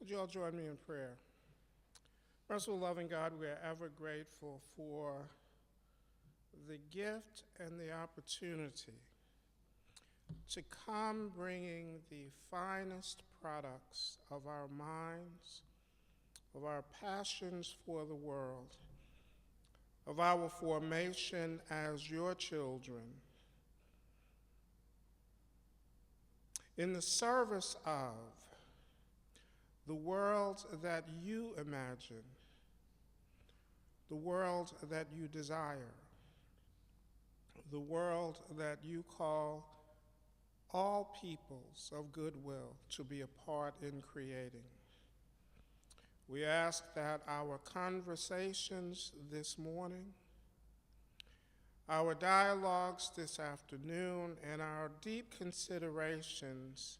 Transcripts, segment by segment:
Would you all join me in prayer? Merciful, loving God, we are ever grateful for the gift and the opportunity to come bringing the finest products of our minds, of our passions for the world, of our formation as your children, in the service of the world that you imagine, the world that you desire, the world that you call all peoples of goodwill to be a part in creating. We ask that our conversations this morning, our dialogues this afternoon, and our deep considerations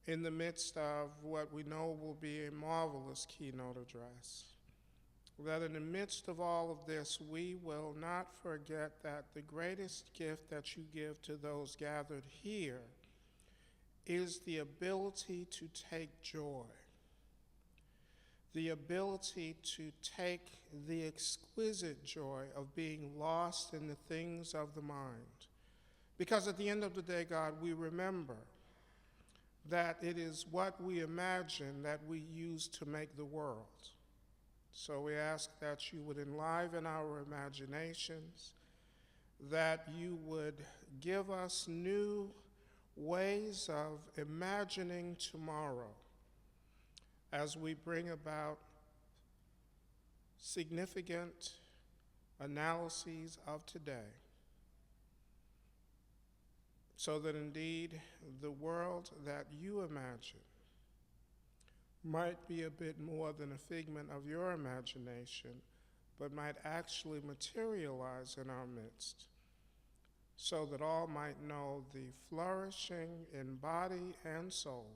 in the midst of what we know will be a marvelous keynote address, that in the midst of all of this, we will not forget that the greatest gift that you give to those gathered here is the ability to take joy, the ability to take the exquisite joy of being lost in the things of the mind. Because at the end of the day, God, we remember that it is what we imagine that we use to make the world. So we ask that you would enliven our imaginations, that you would give us new ways of imagining tomorrow as we bring about significant analyses of today, so that indeed the world that you imagine might be a bit more than a figment of your imagination, but might actually materialize in our midst, so that all might know the flourishing in body and soul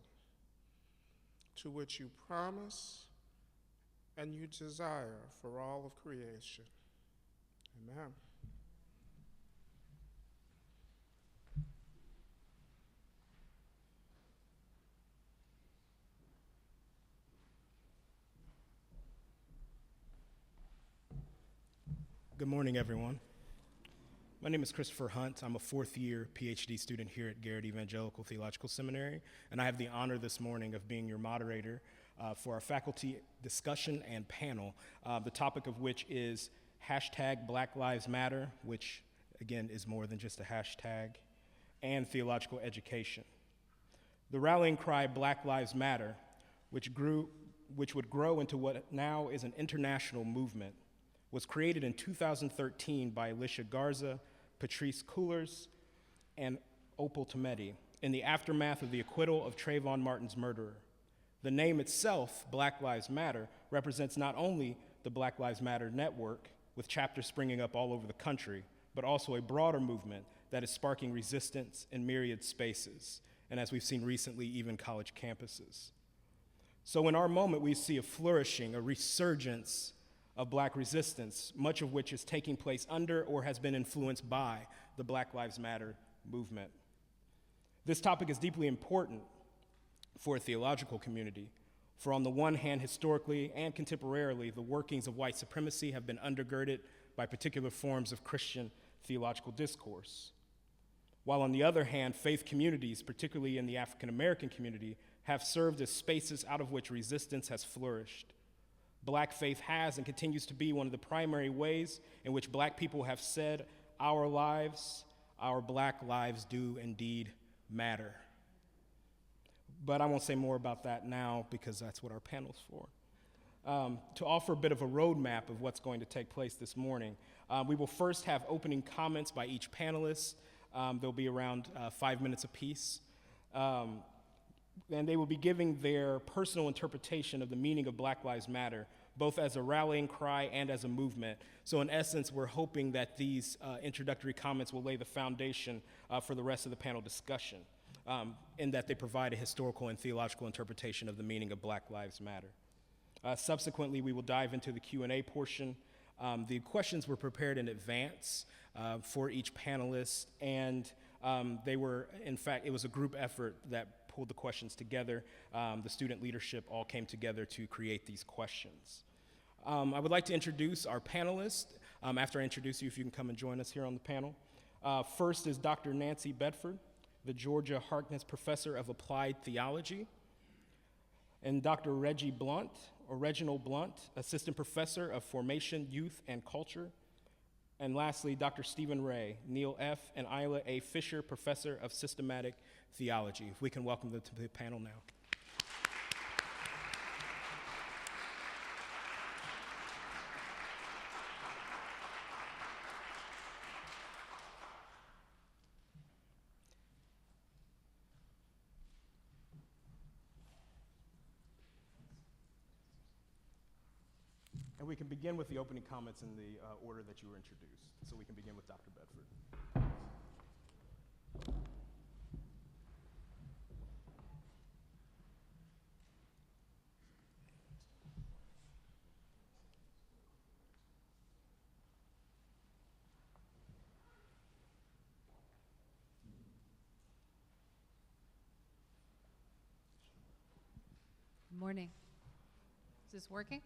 to which you promise and you desire for all of creation. Amen. Good morning, everyone. My name is Christopher Hunt. I'm a fourth-year PhD student here at Garrett-Evangelical Theological Seminary, and I have the honor this morning of being your moderator for our faculty discussion and panel, the topic of which is hashtag Black Lives Matter, which, again, is more than just a hashtag, and theological education. The rallying cry, Black Lives Matter, which would grow into what now is an international movement, was created in 2013 by Alicia Garza, Patrice Cullors, and Opal Tometi in the aftermath of the acquittal of Trayvon Martin's murderer. The name itself, Black Lives Matter, represents not only the Black Lives Matter network, with chapters springing up all over the country, but also a broader movement that is sparking resistance in myriad spaces, and as we've seen recently, even college campuses. So in our moment, we see a flourishing, a resurgence of Black resistance, much of which is taking place under or has been influenced by the Black Lives Matter movement. This topic is deeply important for a theological community, for on the one hand, historically and contemporarily, the workings of white supremacy have been undergirded by particular forms of Christian theological discourse, while on the other hand, faith communities, particularly in the African American community, have served as spaces out of which resistance has flourished. Black faith has and continues to be one of the primary ways in which Black people have said, our lives, our Black lives do indeed matter. But I won't say more about that now because that's what our panel's for. To offer a bit of a roadmap of what's going to take place this morning, we will first have opening comments by each panelist. They'll be around 5 minutes apiece. And they will be giving their personal interpretation of the meaning of Black Lives Matter, both as a rallying cry and as a movement. So in essence, we're hoping that these introductory comments will lay the foundation for the rest of the panel discussion, in that they provide a historical and theological interpretation of the meaning of Black Lives Matter. Subsequently, we will dive into the Q&A portion. The questions were prepared in advance for each panelist, and In fact, it was a group effort that pulled the questions together. The student leadership all came together to create these questions. I would like to introduce our panelists. After I introduce you, if you can come and join us here on the panel. First is Dr. Nancy Bedford, the Georgia Harkness Professor of Applied Theology, and Dr. Reginald Blount, Assistant Professor of Formation, Youth, and Culture, and lastly, Dr. Stephen Ray, Neil F. and Isla A. Fisher, Professor of Systematic Theology. If we can welcome them to the panel now. And we can begin with the opening comments in the order that you were introduced. So we can begin with Dr. Bedford. Good morning. Is this working?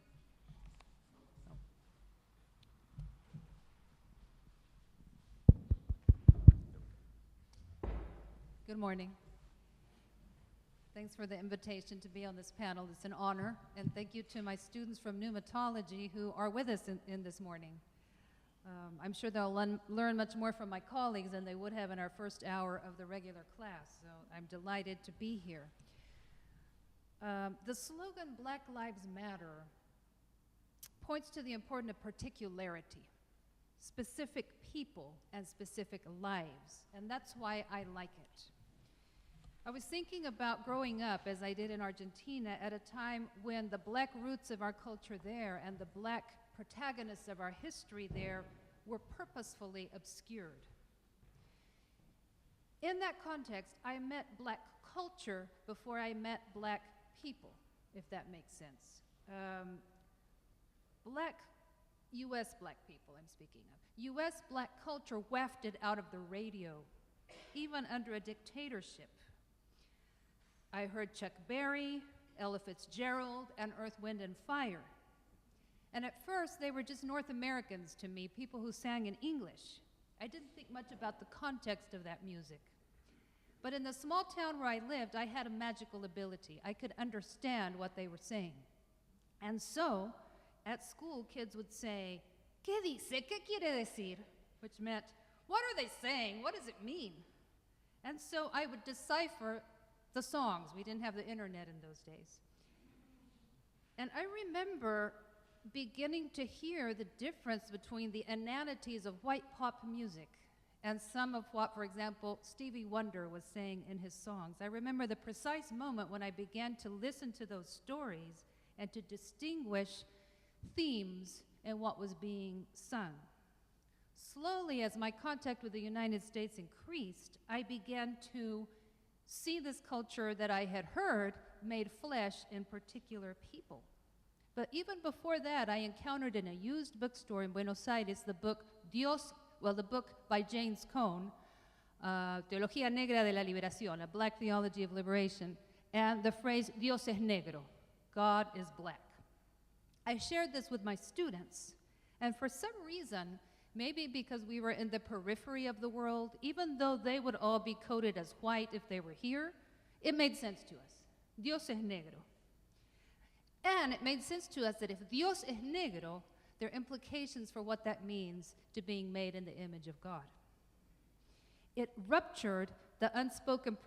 Good morning. Thanks for the invitation to be on this panel. It's an honor. And thank you to my students from pneumatology who are with us in this morning. I'm sure they'll learn much more from my colleagues than they would have in our first hour of the regular class. So I'm delighted to be here. The slogan Black Lives Matter points to the importance of particularity, specific people and specific lives, and that's why I like it. I was thinking about growing up, as I did in Argentina, at a time when the black roots of our culture there and the black protagonists of our history there were purposefully obscured. In that context, I met black culture before I met black people, if that makes sense. U.S. black people I'm speaking of. U.S. black culture wafted out of the radio, even under a dictatorship. I heard Chuck Berry, Ella Fitzgerald, and Earth, Wind, and Fire. And at first, they were just North Americans to me, people who sang in English. I didn't think much about the context of that music. But in the small town where I lived, I had a magical ability. I could understand what they were saying. And so, at school, kids would say, ¿Qué dice? ¿Qué quiere decir? Which meant, what are they saying? What does it mean? And so I would decipher the songs. We didn't have the internet in those days. And I remember beginning to hear the difference between the inanities of white pop music and some of what, for example, Stevie Wonder was saying in his songs. I remember the precise moment when I began to listen to those stories and to distinguish themes in what was being sung. Slowly, as my contact with the United States increased, I began to see this culture that I had heard made flesh in particular people. But even before that, I encountered in a used bookstore in Buenos Aires the book the book by James Cone, Teología Negra de la Liberación, A Black Theology of Liberation, and the phrase Dios es negro, God is black. I shared this with my students, and for some reason, maybe because we were in the periphery of the world, even though they would all be coded as white if they were here, it made sense to us. Dios es negro. And it made sense to us that if Dios es negro, there are implications for what that means to being made in the image of God. It ruptured the unspoken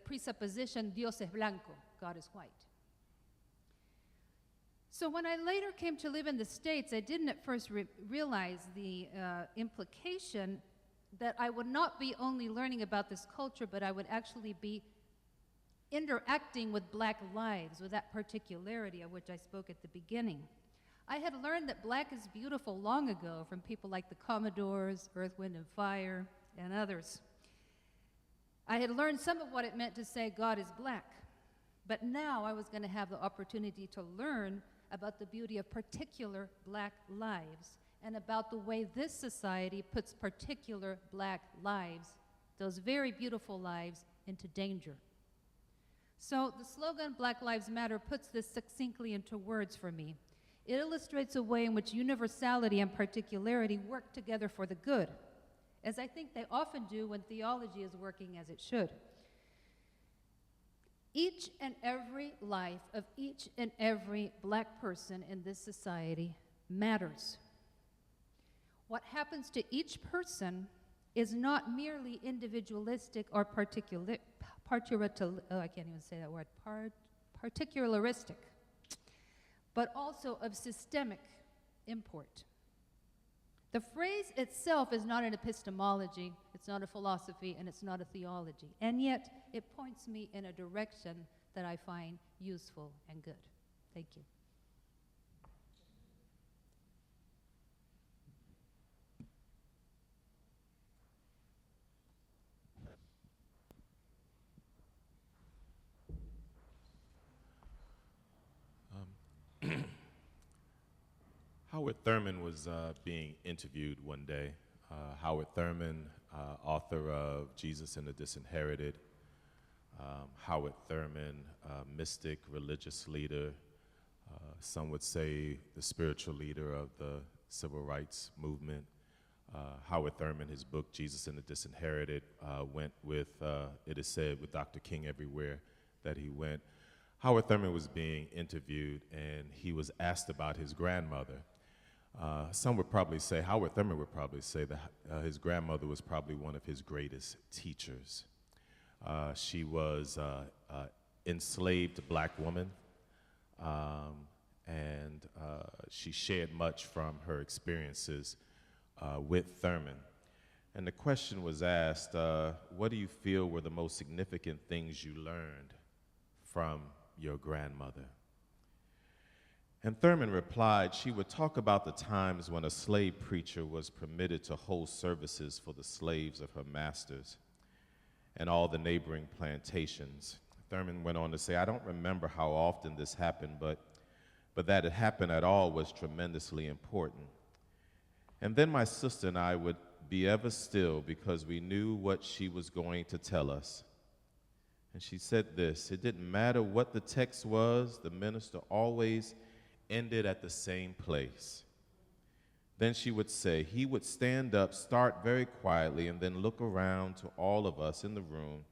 presupposition, Dios es blanco, God is white. So when I later came to live in the States, I didn't at first realize the implication that I would not be only learning about this culture, but I would actually be interacting with black lives with that particularity of which I spoke at the beginning. I had learned that black is beautiful long ago from people like the Commodores, Earth, Wind, and Fire, and others. I had learned some of what it meant to say God is black, but now I was going to have the opportunity to learn about the beauty of particular black lives and about the way this society puts particular black lives those very beautiful lives into danger. So the slogan Black Lives Matter puts this succinctly into words for me. It illustrates a way in which universality and particularity work together for the good, as I think they often do when theology is working as it should. Each and every life of each and every Black person in this society matters. What happens to each person is not merely individualistic or particularistic, but also of systemic import. The phrase itself is not an epistemology, it's not a philosophy, and it's not a theology, and yet it points me in a direction that I find useful and good. Thank you. Howard Thurman was being interviewed one day. Howard Thurman, author of Jesus and the Disinherited. Howard Thurman, mystic, religious leader. Some would say the spiritual leader of the civil rights movement. Howard Thurman, his book, Jesus and the Disinherited, went with, it is said, with Dr. King everywhere that he went. Howard Thurman was being interviewed, and he was asked about his grandmother. Some would probably say, Howard Thurman would probably say that his grandmother was probably one of his greatest teachers. She was an enslaved Black woman, and she shared much from her experiences with Thurman. And the question was asked, what do you feel were the most significant things you learned from your grandmother? And Thurman replied, she would talk about the times when a slave preacher was permitted to hold services for the slaves of her masters and all the neighboring plantations. Thurman went on to say, I don't remember how often this happened, but that it happened at all was tremendously important. And then my sister and I would be ever still because we knew what she was going to tell us. And she said this, it didn't matter what the text was, the minister always ended at the same place. Then she would say, he would stand up, start very quietly, and then look around to all of us in the room.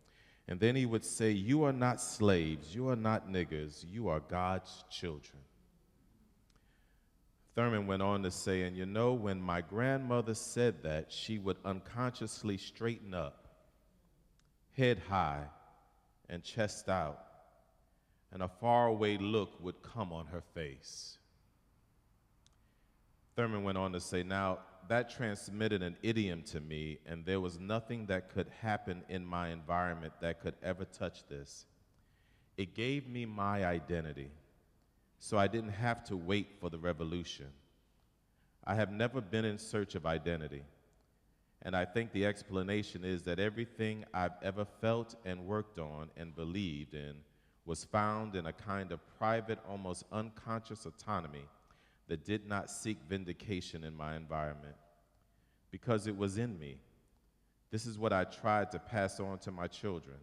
And then he would say, you are not slaves, you are not niggers, you are God's children. Thurman went on to say, and you know, when my grandmother said that, she would unconsciously straighten up, head high, and chest out, and a faraway look would come on her face. Thurman went on to say, now, that transmitted an idiom to me, and there was nothing that could happen in my environment that could ever touch this. It gave me my identity, so I didn't have to wait for the revolution. I have never been in search of identity, and I think the explanation is that everything I've ever felt and worked on and believed in was found in a kind of private, almost unconscious autonomy that did not seek vindication in my environment, because it was in me. This is what I tried to pass on to my children.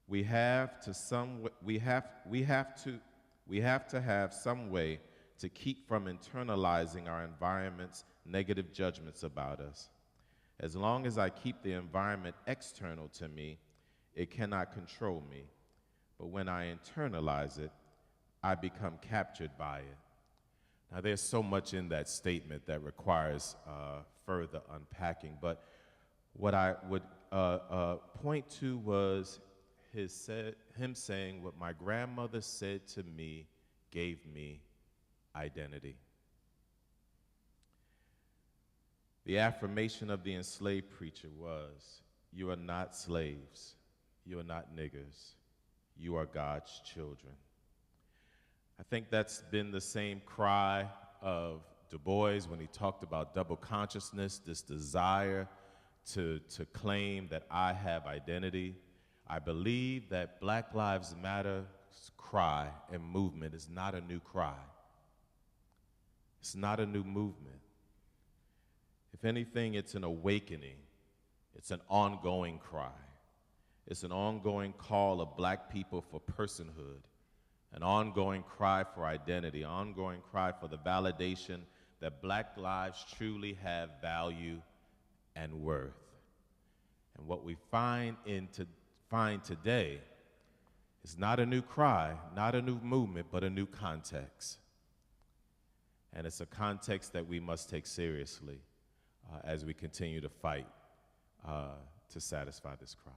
We have to have some way to keep from internalizing our environment's negative judgments about us. As long as I keep the environment external to me, it cannot control me. But when I internalize it, I become captured by it. Now, there's so much in that statement that requires further unpacking, but what I would point to was him saying, what my grandmother said to me gave me identity. The affirmation of the enslaved preacher was, you are not slaves, you are not niggers, you are God's children. I think that's been the same cry of Du Bois when he talked about double consciousness, this desire to claim that I have identity. I believe that Black Lives Matter's cry and movement is not a new cry. It's not a new movement. If anything, it's an awakening It's an ongoing cry. It's an ongoing call of black people for personhood, an ongoing cry for identity, an ongoing cry for the validation that black lives truly have value and worth. And what we find today is not a new cry, not a new movement, but a new context. And it's a context that we must take seriously as we continue to fight to satisfy this cry.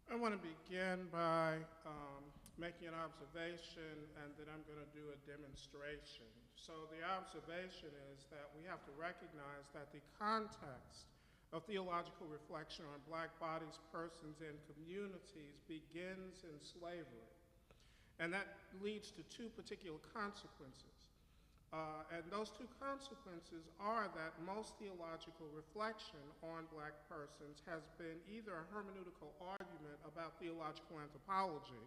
I want to begin by making an observation, and then I'm going to do a demonstration. So the observation is that we have to recognize that the context of theological reflection on black bodies, persons, and communities begins in slavery. And that leads to two particular consequences. And those two consequences are that most theological reflection on black persons has been either a hermeneutical argument about theological anthropology,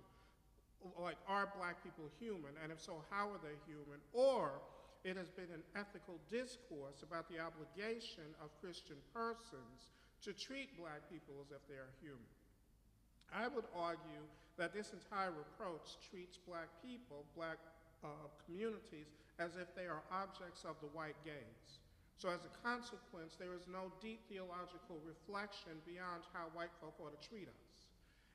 like are black people human, and if so, how are they human, or it has been an ethical discourse about the obligation of Christian persons to treat black people as if they are human. I would argue that this entire approach treats black people, black communities, as if they are objects of the white gaze. So as a consequence, there is no deep theological reflection beyond how white folk ought to treat us.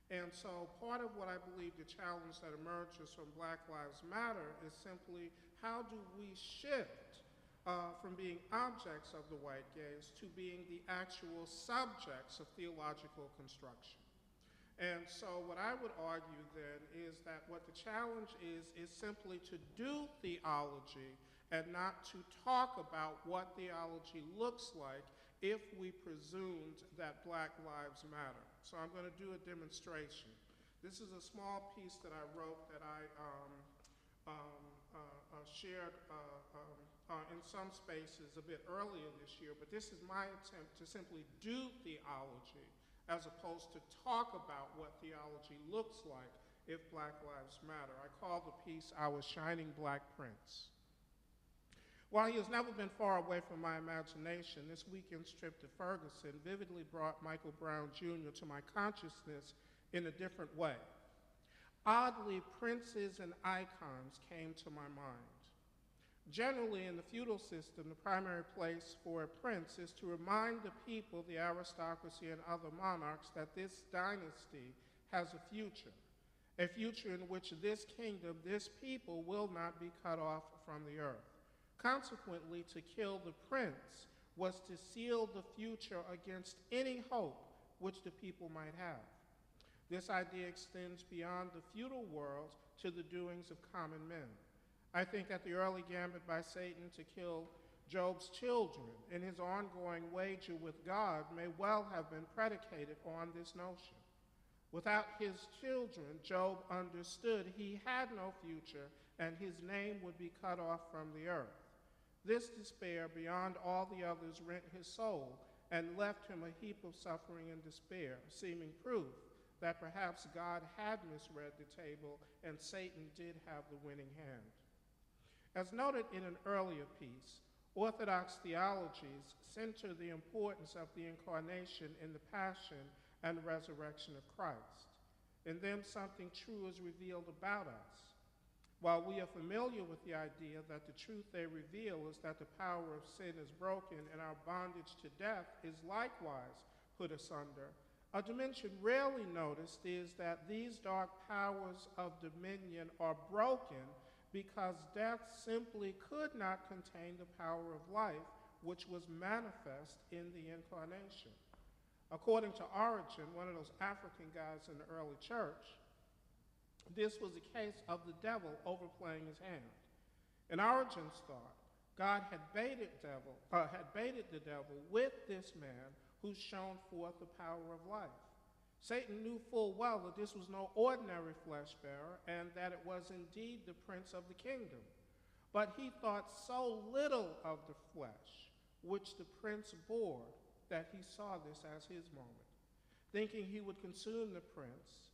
And so part of what I believe the challenge that emerges from Black Lives Matter is simply how do we shift from being objects of the white gaze to being the actual subjects of theological construction. And so what I would argue then is that what the challenge is simply to do theology and not to talk about what theology looks like if we presumed that black lives matter. So I'm going to do a demonstration. This is a small piece that I wrote that I shared in some spaces a bit earlier this year, but this is my attempt to simply do theology as opposed to talk about what theology looks like if Black Lives Matter. I call the piece Our Shining Black Prince. While he has never been far away from my imagination, this weekend's trip to Ferguson vividly brought Michael Brown Jr. to my consciousness in a different way. Oddly, princes and icons came to my mind. Generally, in the feudal system, the primary place for a prince is to remind the people, the aristocracy, and other monarchs that this dynasty has a future in which this kingdom, this people, will not be cut off from the earth. Consequently, to kill the prince was to seal the future against any hope which the people might have. This idea extends beyond the feudal world to the doings of common men. I think that the early gambit by Satan to kill Job's children in his ongoing wager with God may well have been predicated on this notion. Without his children, Job understood he had no future and his name would be cut off from the earth. This despair, beyond all the others, rent his soul and left him a heap of suffering and despair, seeming proof that perhaps God had misread the table and Satan did have the winning hand. As noted in an earlier piece, Orthodox theologies center the importance of the incarnation in the passion and resurrection of Christ. In them, something true is revealed about us. While we are familiar with the idea that the truth they reveal is that the power of sin is broken and our bondage to death is likewise put asunder, a dimension rarely noticed is that these dark powers of dominion are broken because death simply could not contain the power of life, which was manifest in the incarnation. According to Origen, one of those African guys in the early church, this was a case of the devil overplaying his hand. In Origen's thought, God had baited the devil with this man who shone forth the power of life. Satan knew full well that this was no ordinary flesh bearer and that it was indeed the prince of the kingdom. But he thought so little of the flesh which the prince bore that he saw this as his moment. Thinking he would consume the prince,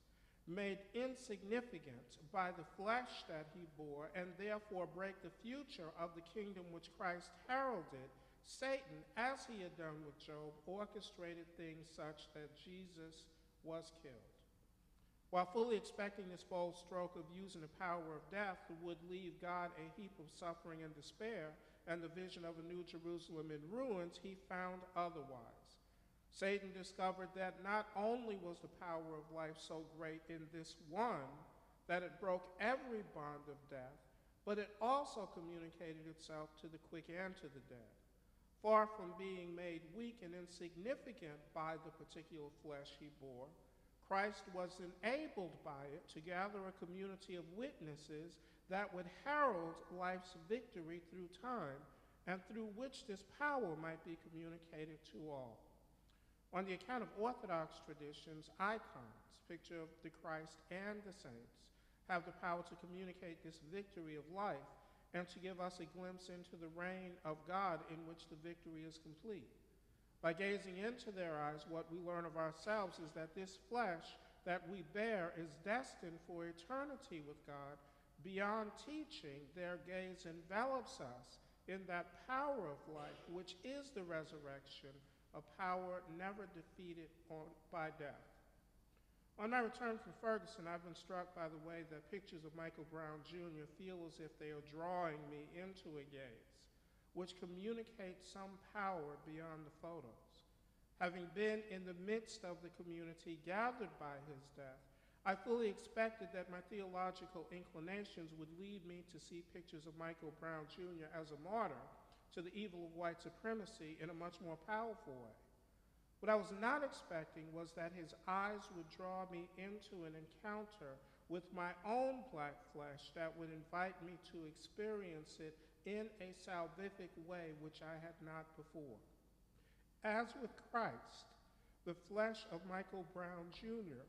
made insignificant by the flesh that he bore, and therefore break the future of the kingdom which Christ heralded, Satan, as he had done with Job, orchestrated things such that Jesus was killed. While fully expecting this bold stroke of using the power of death would leave God a heap of suffering and despair and the vision of a new Jerusalem in ruins, he found otherwise. Satan discovered that not only was the power of life so great in this one that it broke every bond of death, but it also communicated itself to the quick and to the dead. Far from being made weak and insignificant by the particular flesh he bore, Christ was enabled by it to gather a community of witnesses that would herald life's victory through time, and through which this power might be communicated to all. On the account of Orthodox traditions, icons, picture of the Christ and the saints, have the power to communicate this victory of life and to give us a glimpse into the reign of God in which the victory is complete. By gazing into their eyes, what we learn of ourselves is that this flesh that we bear is destined for eternity with God. Beyond teaching, their gaze envelops us in that power of life, which is the resurrection, a power never defeated by death. On my return from Ferguson, I've been struck by the way that pictures of Michael Brown Jr. feel as if they are drawing me into a gaze, which communicates some power beyond the photos. Having been in the midst of the community gathered by his death, I fully expected that my theological inclinations would lead me to see pictures of Michael Brown Jr. as a martyr to the evil of white supremacy in a much more powerful way. What I was not expecting was that his eyes would draw me into an encounter with my own black flesh that would invite me to experience it in a salvific way which I had not before. As with Christ, the flesh of Michael Brown Jr.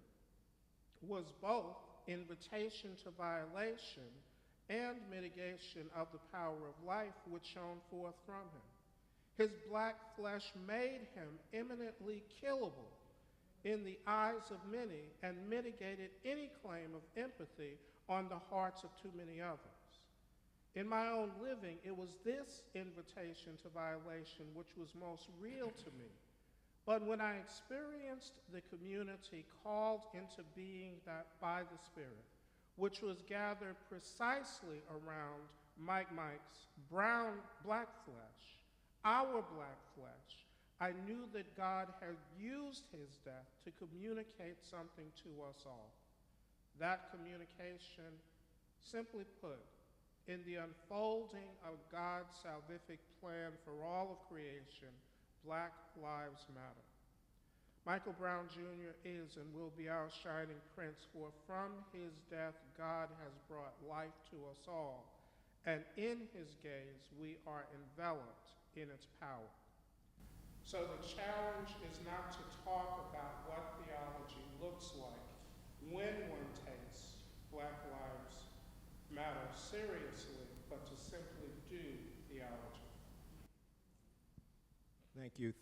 was both invitation to violation and mitigation of the power of life which shone forth from him. His black flesh made him eminently killable in the eyes of many and mitigated any claim of empathy on the hearts of too many others. In my own living, it was this invitation to violation which was most real to me. But when I experienced the community called into being by the Spirit, which was gathered precisely around Mike's black flesh, our black flesh, I knew that God had used his death to communicate something to us all. That communication, simply put, in the unfolding of God's salvific plan for all of creation, Black Lives Matter. Michael Brown Jr. is and will be our shining prince, for from his death God has brought life to us all, and in his gaze we are enveloped in its power. So the challenge is not to talk about what theology looks like when one takes Black Lives Matter seriously, but to simply do theology.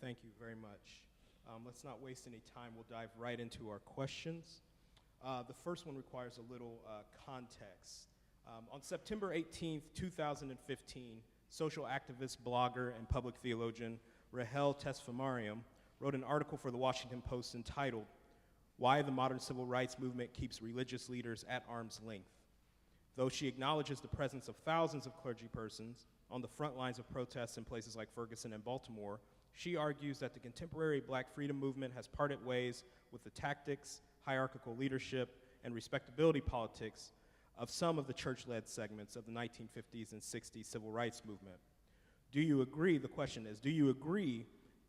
Thank you very much. Let's not waste any time. We'll dive right into our questions. The first one requires a little context. On September 18th, 2015, social activist, blogger, and public theologian Rahel Tesfamariam wrote an article for the Washington Post entitled, "Why the Modern Civil Rights Movement Keeps Religious Leaders at Arm's Length." Though she acknowledges the presence of thousands of clergy persons on the front lines of protests in places like Ferguson and Baltimore, she argues that the contemporary Black freedom movement has parted ways with the tactics, hierarchical leadership, and respectability politics of some of the church-led segments of the 1950s and 60s civil rights movement. Do you agree, the question is, do you agree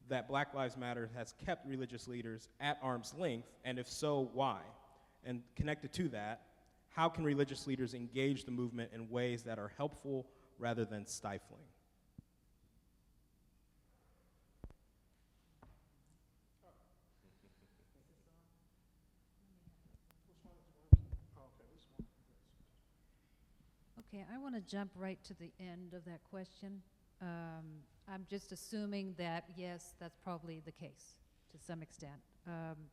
that Black Lives Matter has kept religious leaders at arm's length, and if so, why? And connected to that, how can religious leaders engage the movement in ways that are helpful rather than stifling? Okay, I want to jump right to the end of that question. I'm just assuming that, yes, that's probably the case to some extent.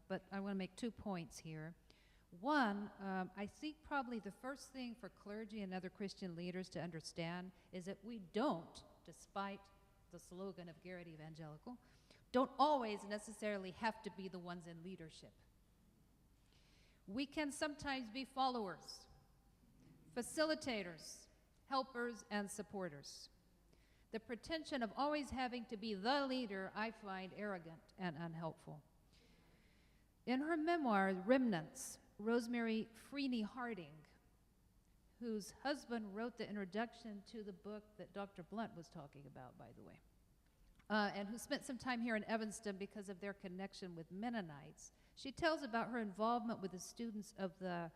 But I want to make 2 points here. One, I think probably the first thing for clergy and other Christian leaders to understand is that we don't, despite the slogan of Garrett-Evangelical, don't always necessarily have to be the ones in leadership. We can sometimes be followers, facilitators, helpers, and supporters. The pretension of always having to be the leader I find arrogant and unhelpful. In her memoir, Remnants, Rosemary Freeney Harding, whose husband wrote the introduction to the book that Dr. Blount was talking about, by the way, and who spent some time here in Evanston because of their connection with Mennonites, she tells about her involvement with the students of the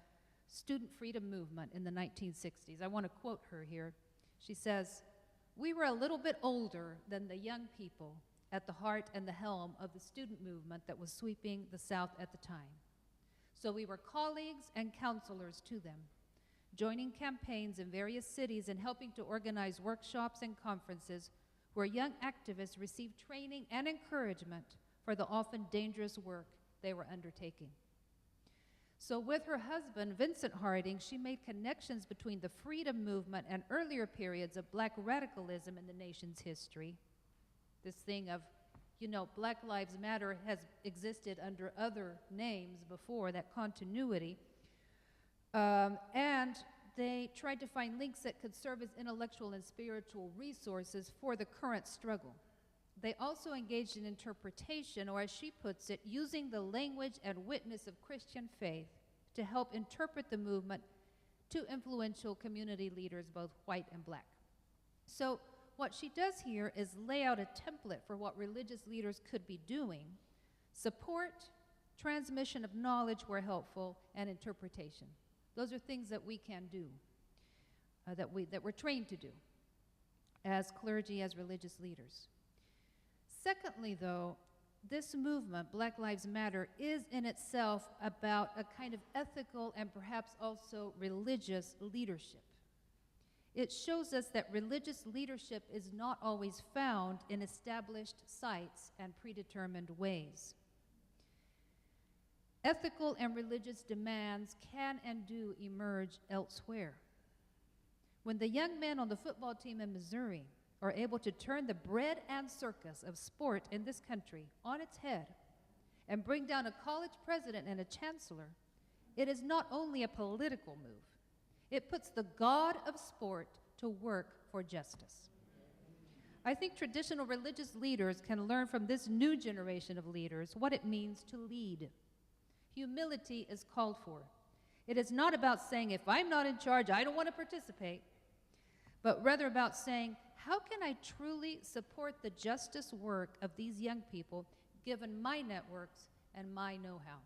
student freedom movement in the 1960s. I want to quote her here. She says, "We were a little bit older than the young people at the heart and the helm of the student movement that was sweeping the South at the time. So we were colleagues and counselors to them, joining campaigns in various cities and helping to organize workshops and conferences where young activists received training and encouragement for the often dangerous work they were undertaking." So with her husband, Vincent Harding, she made connections between the freedom movement and earlier periods of black radicalism in the nation's history. This thing of, you know, Black Lives Matter has existed under other names before, that continuity. And they tried to find links that could serve as intellectual and spiritual resources for the current struggle. They also engaged in interpretation, or as she puts it, using the language and witness of Christian faith to help interpret the movement to influential community leaders, both white and black. So what she does here is lay out a template for what religious leaders could be doing: support, transmission of knowledge where helpful, and interpretation. Those are things that we can do, that we're trained to do as clergy, as religious leaders. Secondly, though, this movement, Black Lives Matter, is in itself about a kind of ethical and perhaps also religious leadership. It shows us that religious leadership is not always found in established sites and predetermined ways. Ethical and religious demands can and do emerge elsewhere. When the young men on the football team in Missouri are able to turn the bread and circus of sport in this country on its head and bring down a college president and a chancellor, it is not only a political move, it puts the God of sport to work for justice. I think traditional religious leaders can learn from this new generation of leaders what it means to lead. Humility is called for. It is not about saying, if I'm not in charge, I don't want to participate, but rather about saying, how can I truly support the justice work of these young people given my networks and my know-how?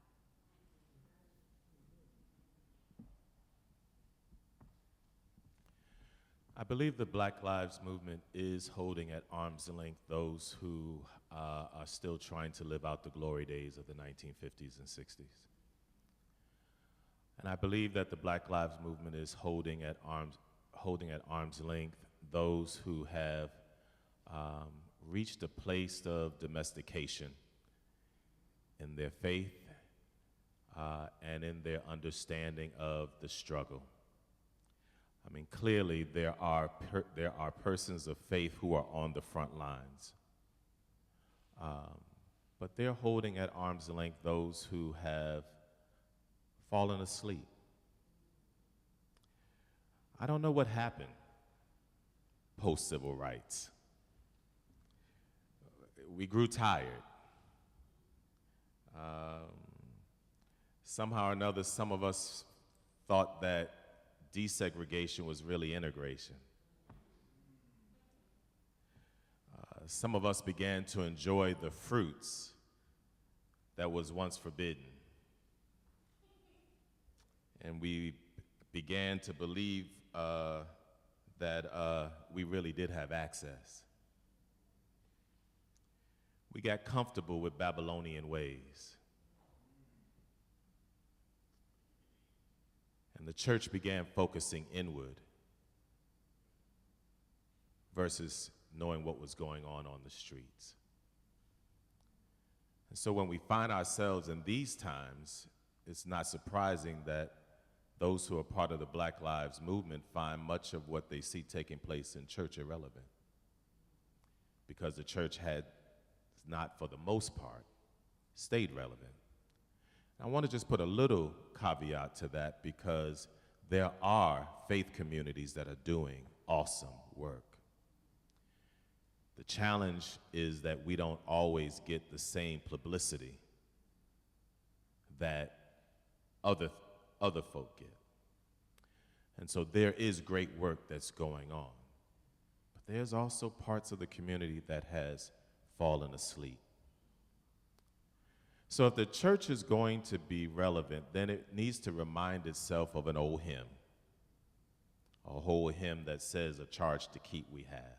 I believe the Black Lives Movement is holding at arm's length those who are still trying to live out the glory days of the 1950s and 60s. And I believe that the Black Lives Movement is holding at arm's length those who have reached a place of domestication in their faith and in their understanding of the struggle. I mean, clearly there are persons of faith who are on the front lines, but they're holding at arm's length those who have fallen asleep. I don't know what happened post-civil rights. We grew tired. Somehow or another, some of us thought that desegregation was really integration. Some of us began to enjoy the fruits that was once forbidden. And we began to believe that we really did have access. We got comfortable with Babylonian ways. And the church began focusing inward versus knowing what was going on the streets. And so when we find ourselves in these times, it's not surprising that those who are part of the Black Lives Movement find much of what they see taking place in church irrelevant, because the church had not, for the most part, stayed relevant. I want to just put a little caveat to that, because there are faith communities that are doing awesome work. The challenge is that we don't always get the same publicity that other folk get. And so there is great work that's going on. But there's also parts of the community that has fallen asleep. So if the church is going to be relevant, then it needs to remind itself of an old hymn, a whole hymn that says, "A charge to keep we have,"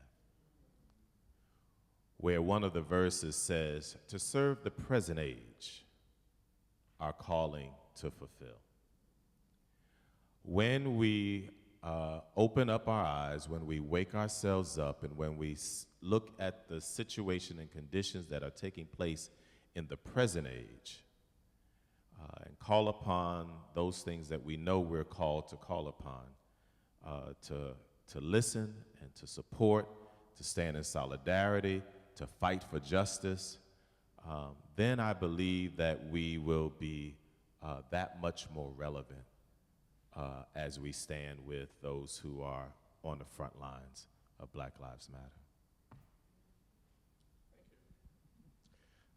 where one of the verses says, "To serve the present age, our calling to fulfill." When we open up our eyes, when we wake ourselves up, and when we look at the situation and conditions that are taking place in the present age, and call upon those things that we know we're called to call upon, to listen and to support, to stand in solidarity, to fight for justice, then I believe that we will be that much more relevant as we stand with those who are on the front lines of Black Lives Matter.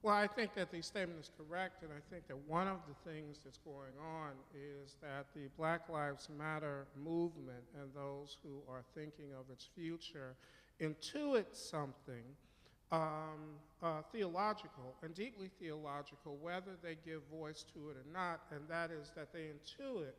Well, I think that the statement is correct, and I think that one of the things that's going on is that the Black Lives Matter movement and those who are thinking of its future intuit something theological and deeply theological, whether they give voice to it or not, and that is that they intuit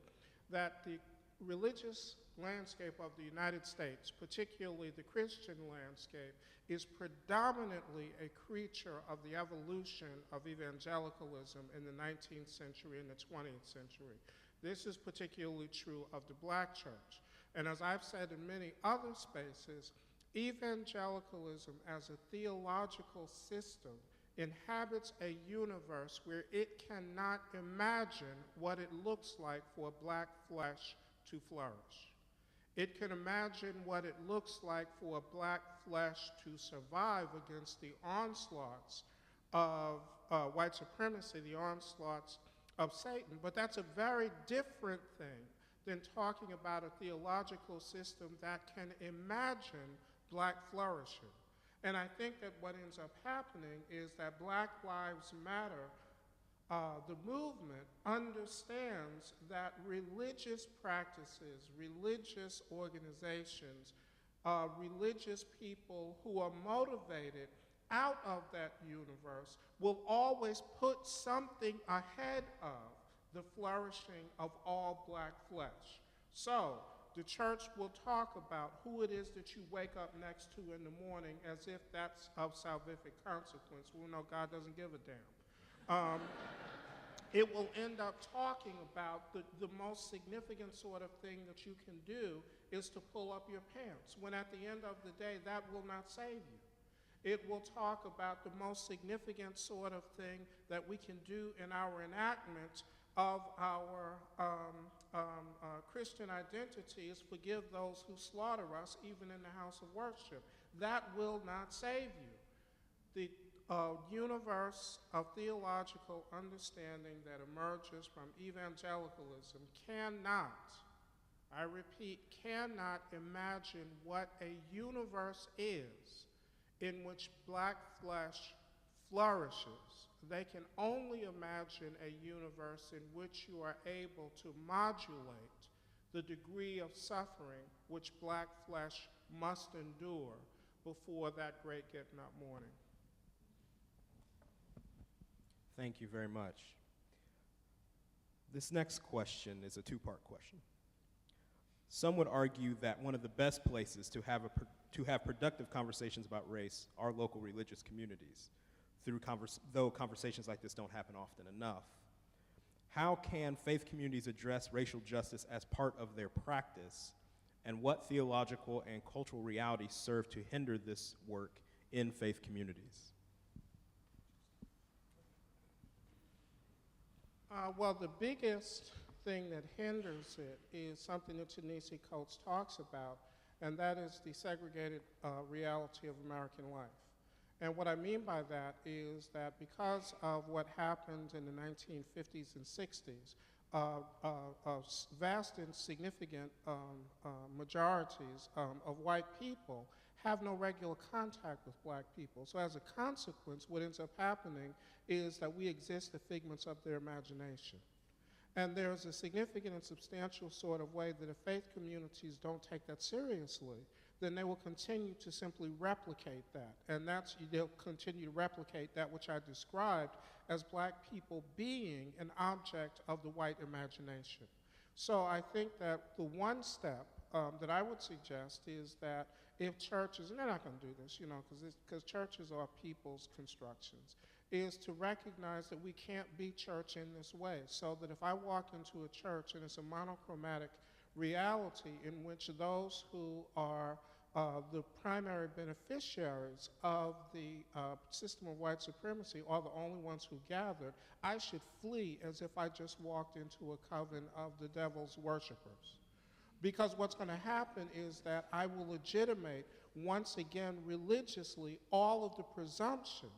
that the religious landscape of the United States, particularly the Christian landscape, is predominantly a creature of the evolution of evangelicalism in the 19th century and the 20th century. This is particularly true of the Black church. And as I've said in many other spaces, evangelicalism as a theological system inhabits a universe where it cannot imagine what it looks like for black flesh to flourish. It can imagine what it looks like for black flesh to survive against the onslaughts of white supremacy, the onslaughts of Satan, but that's a very different thing than talking about a theological system that can imagine black flourishing. And I think that what ends up happening is that Black Lives Matter, the movement, understands that religious practices, religious organizations, religious people who are motivated out of that universe will always put something ahead of the flourishing of all black flesh. So, the church will talk about who it is that you wake up next to in the morning as if that's of salvific consequence. Well, no, God doesn't give a damn. It will end up talking about the most significant sort of thing that you can do is to pull up your pants, when at the end of the day, that will not save you. It will talk about the most significant sort of thing that we can do in our enactment of our Christian identity is forgive those who slaughter us, even in the house of worship. That will not save you. The universe of theological understanding that emerges from evangelicalism cannot, I repeat, cannot imagine what a universe is in which black flesh flourishes. They can only imagine a universe in which you are able to modulate the degree of suffering which black flesh must endure before that great getting up morning. Thank you very much. This next question is a two-part question. Some would argue that one of the best places to have productive conversations about race are local religious communities, though conversations like this don't happen often enough. How can faith communities address racial justice as part of their practice, and what theological and cultural realities serve to hinder this work in faith communities? Well, the biggest thing that hinders it is something that Ta-Nehisi Coates talks about, and that is the segregated reality of American life. And what I mean by that is that because of what happened in the 1950s and 60s, vast and significant majorities of white people have no regular contact with black people. So as a consequence, what ends up happening is that we exist as figments of their imagination. And there's a significant and substantial sort of way that if faith communities don't take that seriously, then they will continue to simply replicate that. And they'll continue to replicate that which I described as black people being an object of the white imagination. So I think that the one step that I would suggest is that if churches, and they're not going to do this, because churches are people's constructions, is to recognize that we can't be church in this way. So that if I walk into a church and it's a monochromatic reality in which those who are the primary beneficiaries of the system of white supremacy are the only ones who gathered, I should flee as if I just walked into a coven of the devil's worshipers. Because what's going to happen is that I will legitimate, once again, religiously, all of the presumptions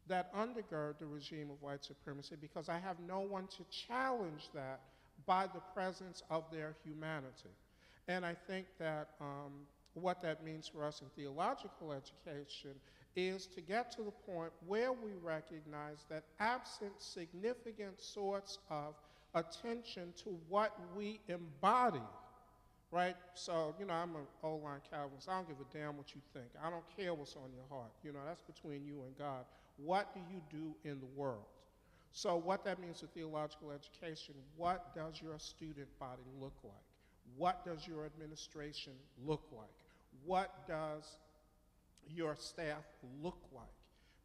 that undergird the regime of white supremacy, because I have no one to challenge that by the presence of their humanity. And I think that what that means for us in theological education is to get to the point where we recognize that absent significant sorts of attention to what we embody, right? So, I'm an old-line Calvinist. I don't give a damn what you think. I don't care what's on your heart. That's between you and God. What do you do in the world? So what that means for theological education, what does your student body look like? What does your administration look like? What does your staff look like?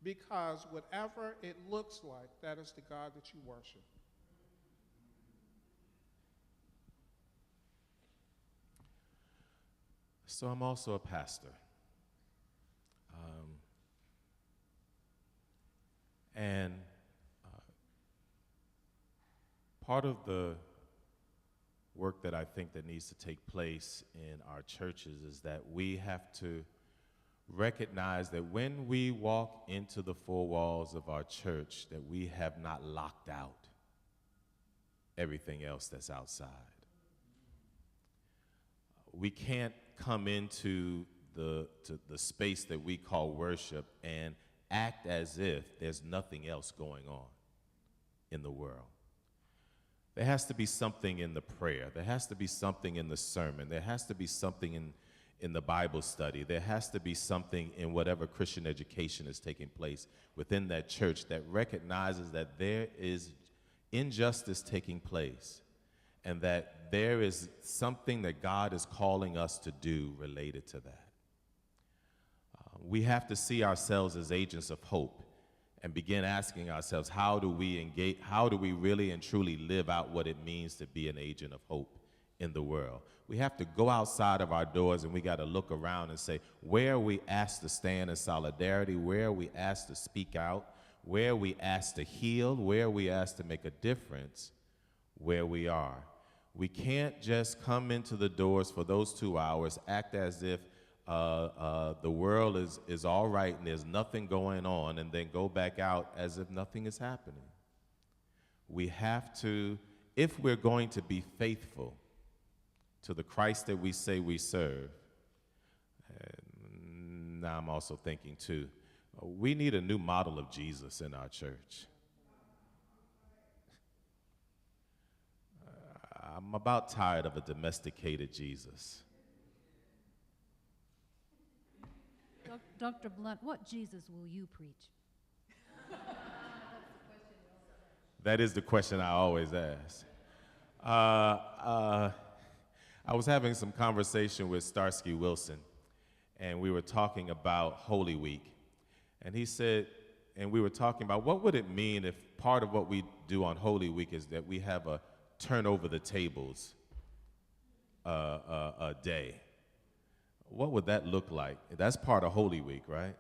Because whatever it looks like, that is the God that you worship. So I'm also a pastor. And part of the work that I think that needs to take place in our churches is that we have to recognize that when we walk into the four walls of our church, that we have not locked out everything else that's outside. We can't come into the space that we call worship and act as if there's nothing else going on in the world. There has to be something in the prayer. There has to be something in the sermon. There has to be something in the Bible study. There has to be something in whatever Christian education is taking place within that church that recognizes that there is injustice taking place and that there is something that God is calling us to do related to that. We have to see ourselves as agents of hope and begin asking ourselves, how do we engage, how do we really and truly live out what it means to be an agent of hope in the world? We have to go outside of our doors and we got to look around and say, where are we asked to stand in solidarity? Where are we asked to speak out? Where are we asked to heal? Where are we asked to make a difference? Where we are. We can't just come into the doors for those 2 hours, act as if the world is all right and there's nothing going on, and then go back out as if nothing is happening. We have to, if we're going to be faithful to the Christ that we say we serve, and now I'm also thinking too, we need a new model of Jesus in our church. I'm about tired of a domesticated Jesus. Dr. Blount, what Jesus will you preach? That is the question I always ask. I was having some conversation with Starsky Wilson, and we were talking about Holy Week. And he said, and we were talking about what would it mean if part of what we do on Holy Week is that we have a turn over the tables a day. What would that look like? That's part of Holy Week, right?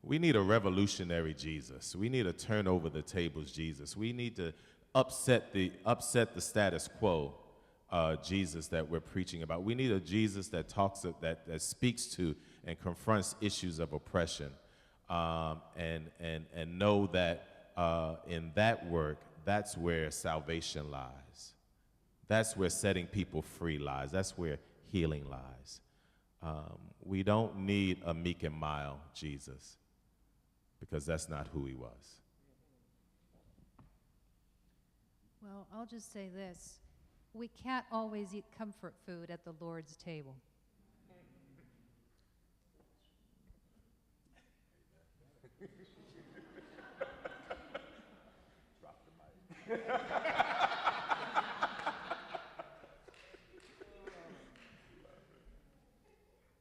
We need a revolutionary Jesus. We need a turn over the tables Jesus. We need to upset the status quo Jesus that we're preaching about. We need a Jesus that that speaks to and confronts issues of oppression, and know that in that work, that's where salvation lies. That's where setting people free lies. That's where healing lies. We don't need a meek and mild Jesus, because that's not who he was. Well, I'll just say this. We can't always eat comfort food at the Lord's table.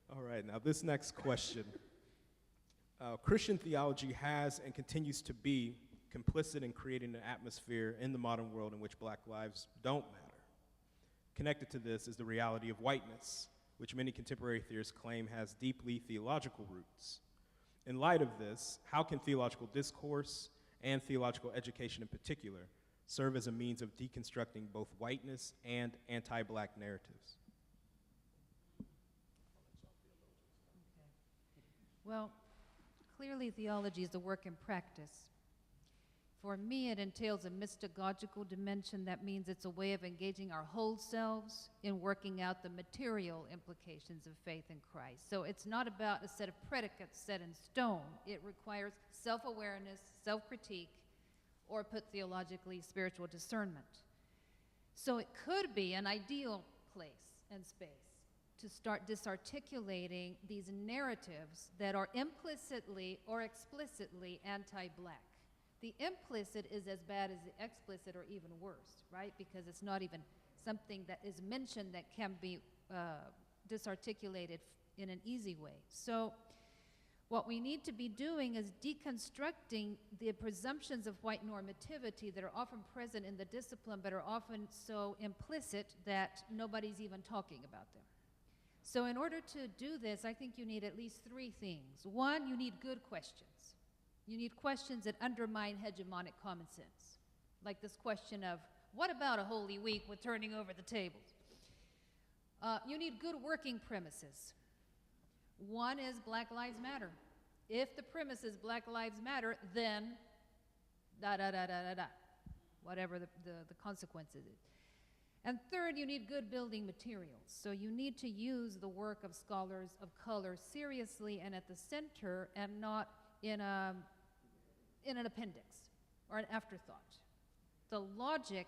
All right, now this next question. Christian theology has and continues to be complicit in creating an atmosphere in the modern world in which black lives don't matter. Connected to this is the reality of whiteness, which many contemporary theorists claim has deeply theological roots. In light of this, how can theological discourse and theological education in particular serve as a means of deconstructing both whiteness and anti-black narratives? Well, clearly theology is a work in practice. For me, it entails a mystagogical dimension. That means it's a way of engaging our whole selves in working out the material implications of faith in Christ. So it's not about a set of predicates set in stone. It requires self-awareness, self-critique, or put theologically, spiritual discernment. So it could be an ideal place and space to start disarticulating these narratives that are implicitly or explicitly anti-black. The implicit is as bad as the explicit, or even worse, right? Because it's not even something that is mentioned that can be disarticulated in an easy way. So what we need to be doing is deconstructing the presumptions of white normativity that are often present in the discipline, but are often so implicit that nobody's even talking about them. So in order to do this, I think you need at least three things. One, you need good questions. You need questions that undermine hegemonic common sense, like this question of, what about a Holy Week with turning over the tables? You need good working premises. One is Black Lives Matter. If the premise is Black Lives Matter, then whatever the consequences is. And third, you need good building materials. So you need to use the work of scholars of color seriously and at the center, and not in an appendix or an afterthought. The logic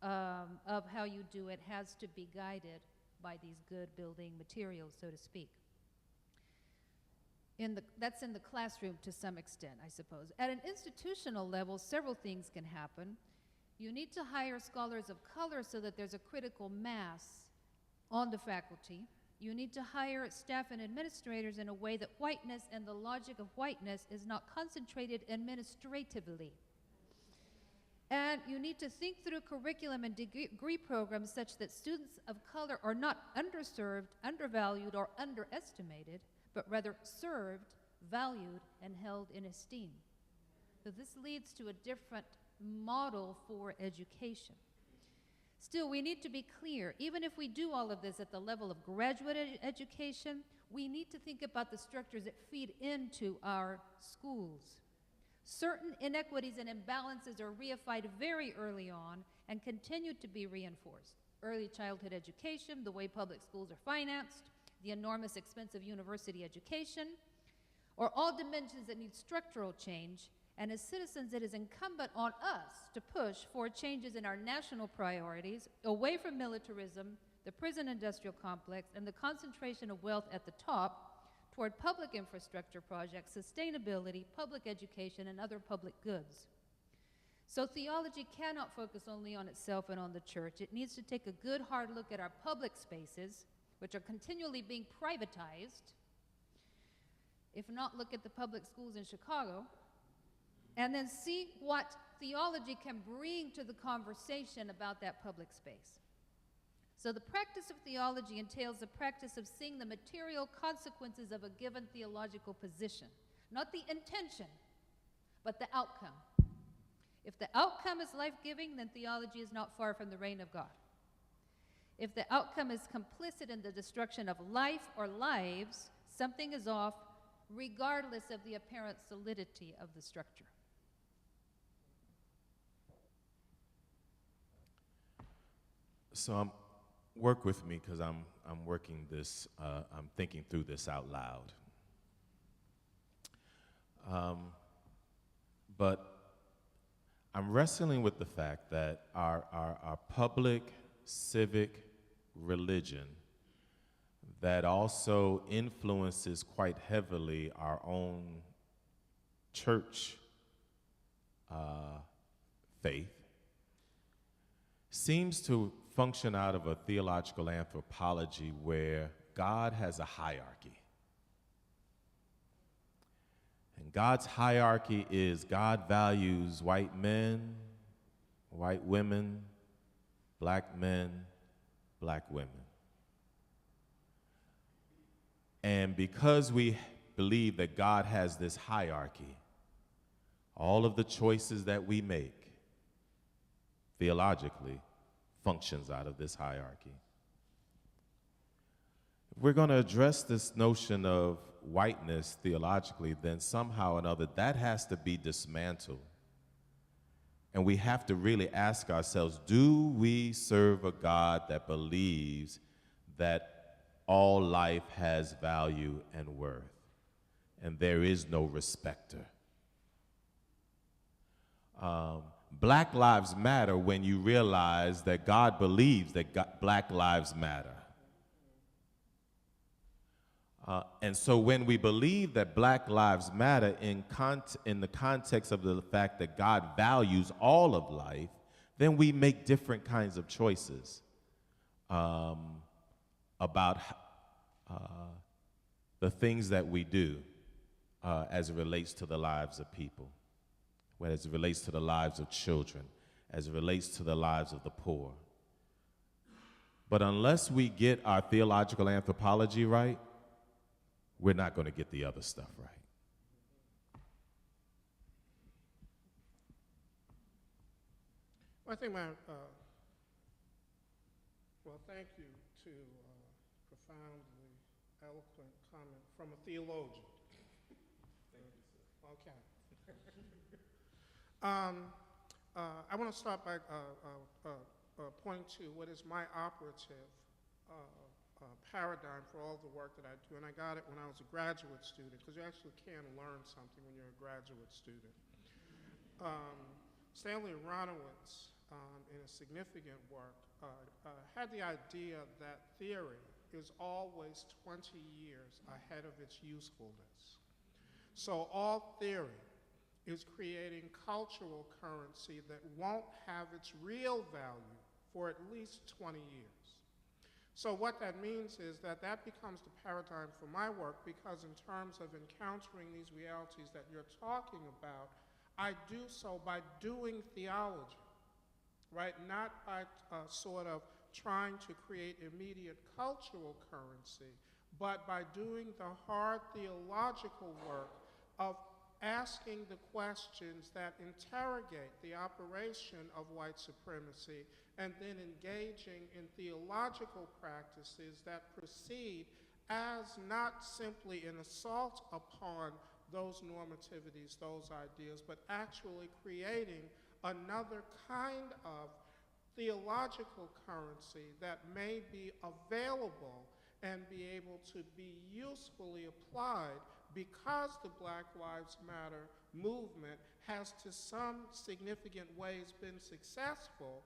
of how you do it has to be guided by these good building materials, so to speak. That's in the classroom to some extent, I suppose. At an institutional level, several things can happen. You need to hire scholars of color so that there's a critical mass on the faculty. You need to hire staff and administrators in a way that whiteness and the logic of whiteness is not concentrated administratively. And you need to think through curriculum and degree programs such that students of color are not underserved, undervalued, or underestimated, but rather served, valued, and held in esteem. So this leads to a different model for education. Still, we need to be clear. Even if we do all of this at the level of graduate education, we need to think about the structures that feed into our schools. Certain inequities and imbalances are reified very early on and continue to be reinforced. Early childhood education, the way public schools are financed, the enormous expense of university education, are all dimensions that need structural change. And as citizens, it is incumbent on us to push for changes in our national priorities, away from militarism, the prison industrial complex, and the concentration of wealth at the top, toward public infrastructure projects, sustainability, public education, and other public goods. So theology cannot focus only on itself and on the church. It needs to take a good hard look at our public spaces, which are continually being privatized. If not, look at the public schools in Chicago, and then see what theology can bring to the conversation about that public space. So the practice of theology entails the practice of seeing the material consequences of a given theological position, not the intention, but the outcome. If the outcome is life-giving, then theology is not far from the reign of God. If the outcome is complicit in the destruction of life or lives, something is off, regardless of the apparent solidity of the structure. So work with me because I'm working this, I'm thinking through this out loud. But I'm wrestling with the fact that our public civic religion that also influences quite heavily our own church faith seems to function out of a theological anthropology where God has a hierarchy. And God's hierarchy is God values white men, white women, black men, black women. And because we believe that God has this hierarchy, all of the choices that we make theologically functions out of this hierarchy. If we're going to address this notion of whiteness theologically, then somehow or another that has to be dismantled. And we have to really ask ourselves, do we serve a God that believes that all life has value and worth, and there is no respecter? Black lives matter when you realize that God believes that black lives matter. And so when we believe that black lives matter in the context of the fact that God values all of life, then we make different kinds of choices about the things that we do as it relates to the lives of people, as it relates to the lives of children, as it relates to the lives of the poor. But unless we get our theological anthropology right, we're not going to get the other stuff right. Well, I think thank you to profoundly eloquent comment from a theologian. Thank you, sir. Okay. I want to start by pointing to what is my operative paradigm for all the work that I do, and I got it when I was a graduate student, because you actually can learn something when you're a graduate student. Stanley Aronowitz, in a significant work, had the idea that theory is always 20 years ahead of its usefulness. So all theory is creating cultural currency that won't have its real value for at least 20 years. So what that means is that becomes the paradigm for my work, because in terms of encountering these realities that you're talking about, I do so by doing theology, right? Not by sort of trying to create immediate cultural currency, but by doing the hard theological work of asking the questions that interrogate the operation of white supremacy, and then engaging in theological practices that proceed as not simply an assault upon those normativities, those ideas, but actually creating another kind of theological currency that may be available and be able to be usefully applied, because the Black Lives Matter movement has to some significant ways been successful.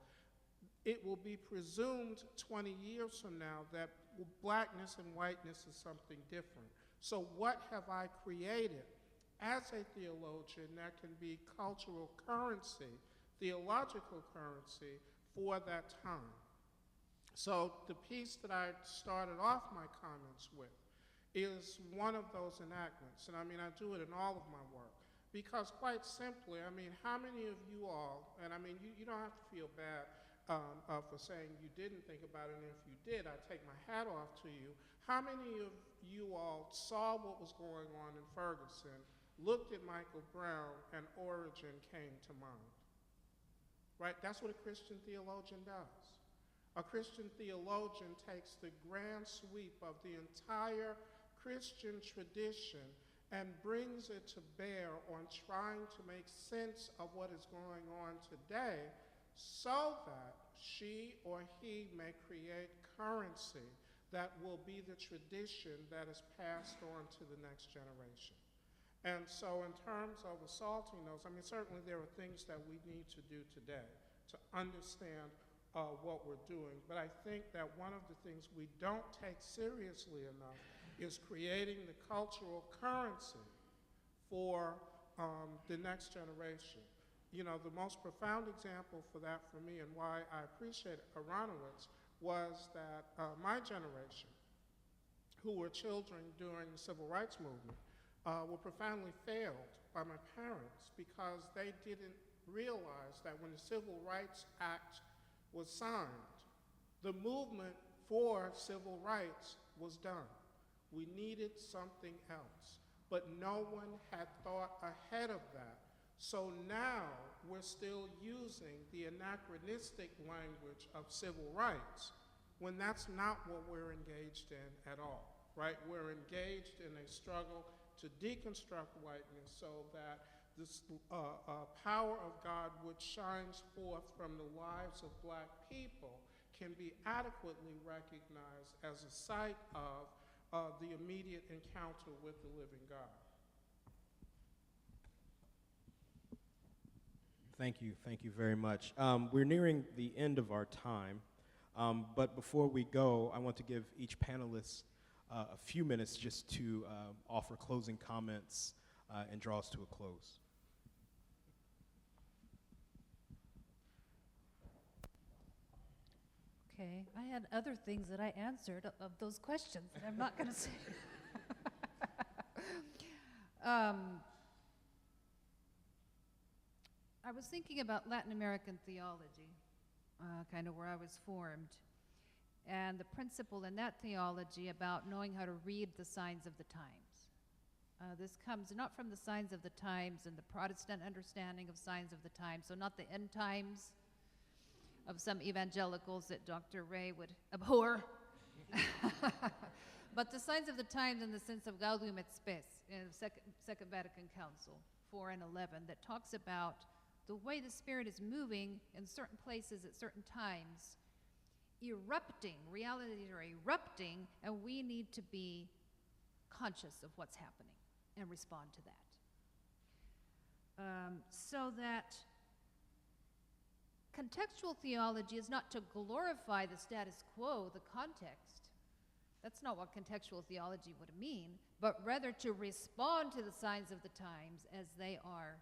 It will be presumed 20 years from now that blackness and whiteness is something different. So what have I created as a theologian that can be cultural currency, theological currency for that time? So the piece that I started off my comments with is one of those enactments. And I mean, I do it in all of my work. Because quite simply, I mean, how many of you all, and I mean, you don't have to feel bad for saying you didn't think about it, and if you did, I take my hat off to you. How many of you all saw what was going on in Ferguson, looked at Michael Brown, and Origin came to mind? right? That's what a Christian theologian does. A Christian theologian takes the grand sweep of the entire Christian tradition and brings it to bear on trying to make sense of what is going on today so that she or he may create currency that will be the tradition that is passed on to the next generation. And so in terms of assaulting those, I mean, certainly there are things that we need to do today to understand what we're doing. But I think that one of the things we don't take seriously enough is creating the cultural currency for the next generation. You know, the most profound example for that for me and why I appreciate Aronowitz was that my generation, who were children during the civil rights movement, were profoundly failed by my parents because they didn't realize that when the Civil Rights Act was signed, the movement for civil rights was done. We needed something else, but no one had thought ahead of that. So now we're still using the anachronistic language of civil rights when that's not what we're engaged in at all, right? We're engaged in a struggle to deconstruct whiteness so that this power of God which shines forth from the lives of Black people can be adequately recognized as a site of the immediate encounter with the living God. Thank you very much. We're nearing the end of our time, but before we go, I want to give each panelist a few minutes just to offer closing comments and draw us to a close. Okay, I had other things that I answered of those questions that I'm not going to say. I was thinking about Latin American theology, kind of where I was formed, and the principle in that theology about knowing how to read the signs of the times. This comes not from the signs of the times and the Protestant understanding of signs of the times, so not the end times of some evangelicals that Dr. Ray would abhor, but the signs of the times in the sense of Gaudium et Spes in the Second Vatican Council 4 and 11 that talks about the way the Spirit is moving in certain places at certain times, erupting, realities are erupting, and we need to be conscious of what's happening and respond to that. So that contextual theology is not to glorify the status quo, the context. That's not what contextual theology would mean, but rather to respond to the signs of the times as they are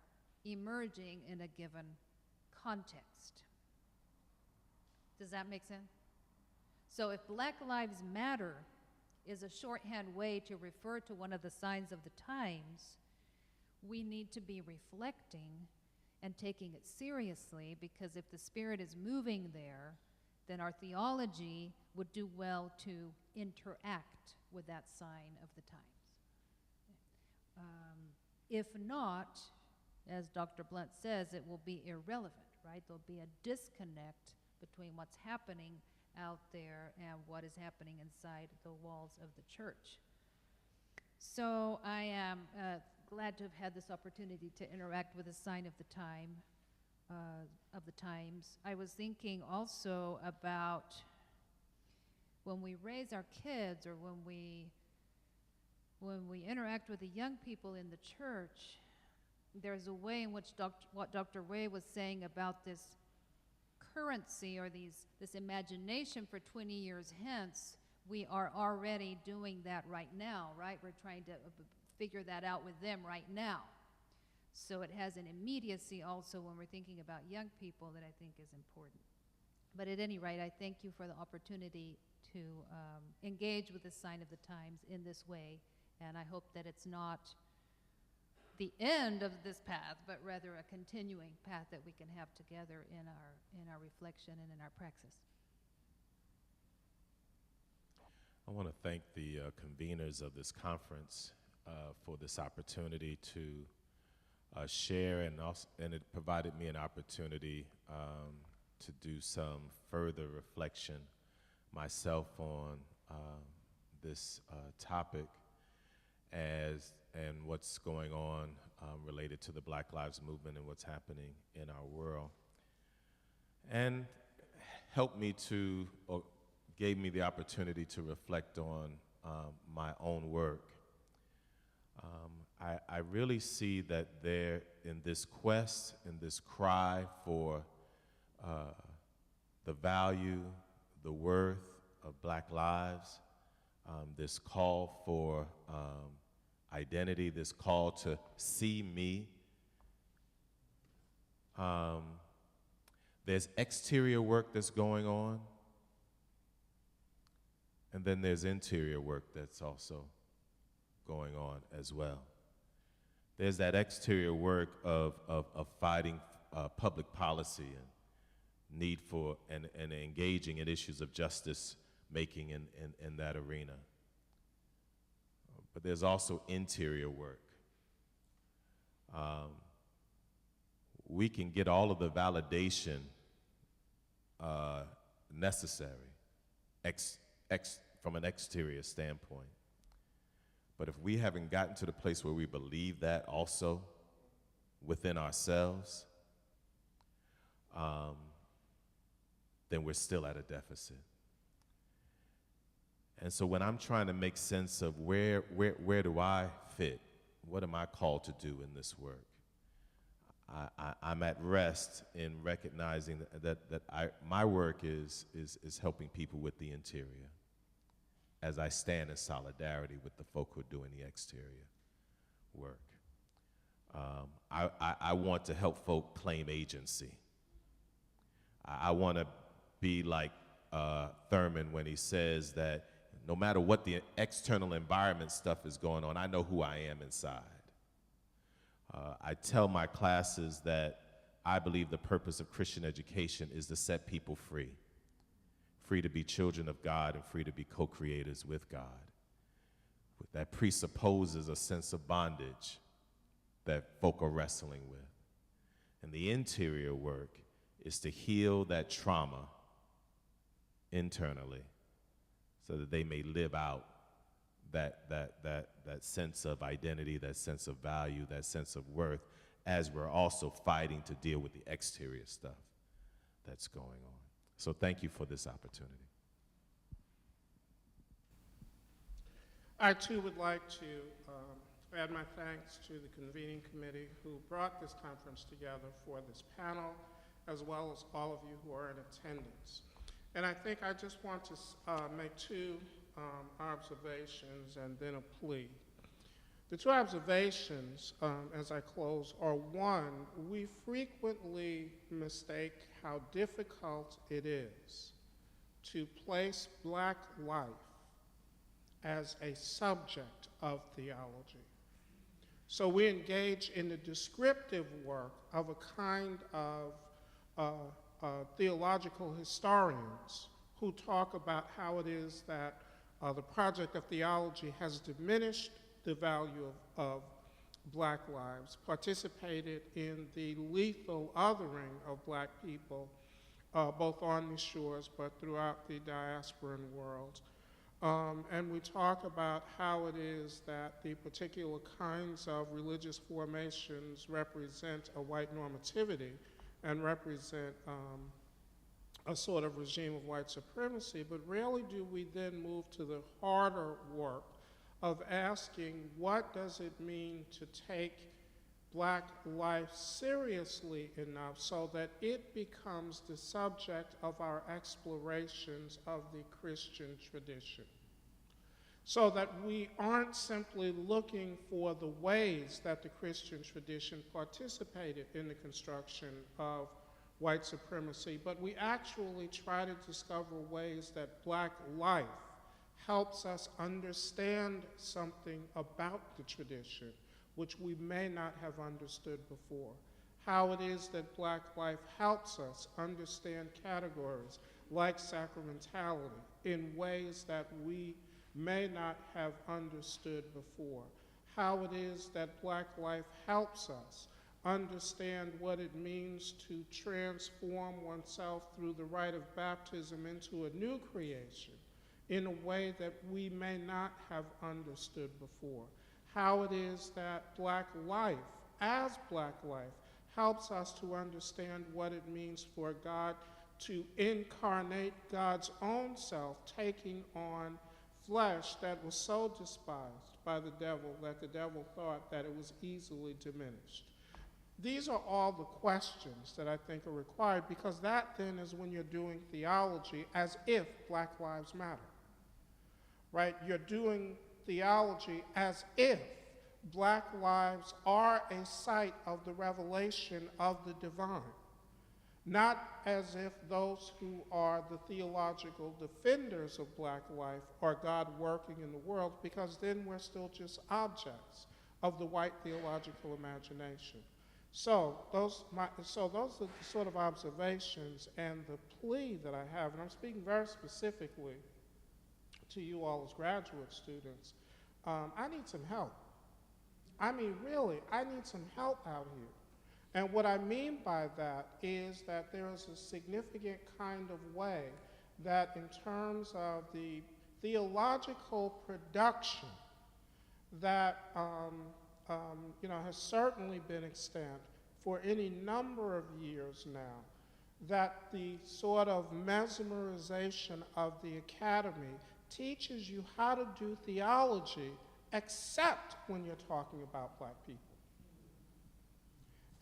emerging in a given context. Does that make sense? So if Black Lives Matter is a shorthand way to refer to one of the signs of the times, we need to be reflecting and taking it seriously, because if the Spirit is moving there, then our theology would do well to interact with that sign of the times. If not, as Dr. Blount says, it will be irrelevant, right? There'll be a disconnect between what's happening out there and what is happening inside the walls of the church. So I am glad to have had this opportunity to interact with a sign of the time, of the times. I was thinking also about when we raise our kids, or when we interact with the young people in the church, there's a way in which what Dr. Ray was saying about this currency, or this imagination for 20 years hence, we are already doing that right now, right? We're trying to figure that out with them right now. So it has an immediacy also when we're thinking about young people that I think is important. But at any rate, I thank you for the opportunity to engage with the sign of the times in this way, and I hope that it's not the end of this path, but rather a continuing path that we can have together in our reflection and in our praxis. I want to thank the conveners of this conference for this opportunity to share, and it provided me an opportunity to do some further reflection myself on this topic and what's going on related to the Black Lives Movement and what's happening in our world. And helped me to, or gave me the opportunity to reflect on my own work. I really see that there, in this quest, in this cry for the value, the worth of Black lives, this call for identity, this call to see me. There's exterior work that's going on, and then there's interior work that's also going on as well. There's that exterior work of fighting public policy and need for and engaging in issues of justice making in that arena. But there's also interior work. We can get all of the validation necessary from an exterior standpoint. But if we haven't gotten to the place where we believe that also within ourselves, then we're still at a deficit. And so when I'm trying to make sense of where do I fit, what am I called to do in this work, I'm at rest in recognizing that my work is helping people with the interior, as I stand in solidarity with the folk who are doing the exterior work. I want to help folk claim agency. I want to be like Thurman when he says that no matter what the external environment stuff is going on, I know who I am inside. I tell my classes that I believe the purpose of Christian education is to set people free. Free to be children of God and free to be co-creators with God. That presupposes a sense of bondage that folk are wrestling with. And the interior work is to heal that trauma internally so that they may live out that sense of identity, that sense of value, that sense of worth, as we're also fighting to deal with the exterior stuff that's going on. So thank you for this opportunity. I too would like to add my thanks to the convening committee who brought this conference together for this panel, as well as all of you who are in attendance. And I think I just want to make two observations and then a plea. The two observations, as I close, are one, we frequently mistake how difficult it is to place Black life as a subject of theology. So we engage in the descriptive work of a kind of theological historians who talk about how it is that the project of theology has diminished the value of Black lives, participated in the lethal othering of Black people, both on the shores but throughout the diasporan world. And we talk about how it is that the particular kinds of religious formations represent a white normativity and represent a sort of regime of white supremacy, but rarely do we then move to the harder work of asking what does it mean to take Black life seriously enough so that it becomes the subject of our explorations of the Christian tradition. So that we aren't simply looking for the ways that the Christian tradition participated in the construction of white supremacy, but we actually try to discover ways that Black life helps us understand something about the tradition which we may not have understood before. How it is that Black life helps us understand categories like sacramentality in ways that we may not have understood before. How it is that Black life helps us understand what it means to transform oneself through the rite of baptism into a new creation in a way that we may not have understood before. How it is that black life, as black life, helps us to understand what it means for God to incarnate God's own self, taking on flesh that was so despised by the devil that the devil thought that it was easily diminished. These are all the questions that I think are required, because that then is when you're doing theology as if Black Lives Matter, right? You're doing theology as if Black lives are a site of the revelation of the divine, not as if those who are the theological defenders of Black life are God working in the world, because then we're still just objects of the white theological imagination. So those are the sort of observations and the plea that I have, and I'm speaking very specifically to you all as graduate students. I need some help. I mean, really, I need some help out here. And what I mean by that is that there is a significant kind of way that in terms of the theological production that has certainly been extant for any number of years now, that the sort of mesmerization of the academy teaches you how to do theology except when you're talking about Black people.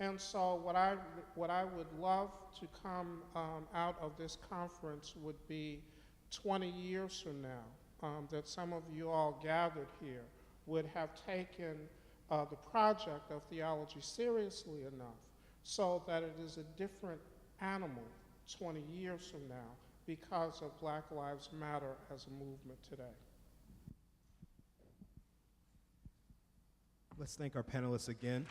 And so what I would love to come out of this conference would be 20 years from now, that some of you all gathered here would have taken the project of theology seriously enough so that it is a different animal 20 years from now because of Black Lives Matter as a movement today. Let's thank our panelists again.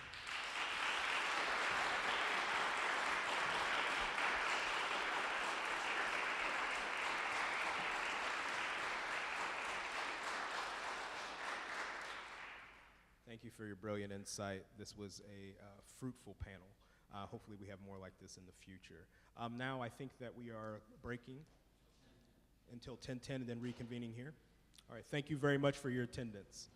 Thank you for your brilliant insight. This was a fruitful panel. Hopefully we have more like this in the future. Now I think that we are breaking until 10:10 and then reconvening here. All right, thank you very much for your attendance.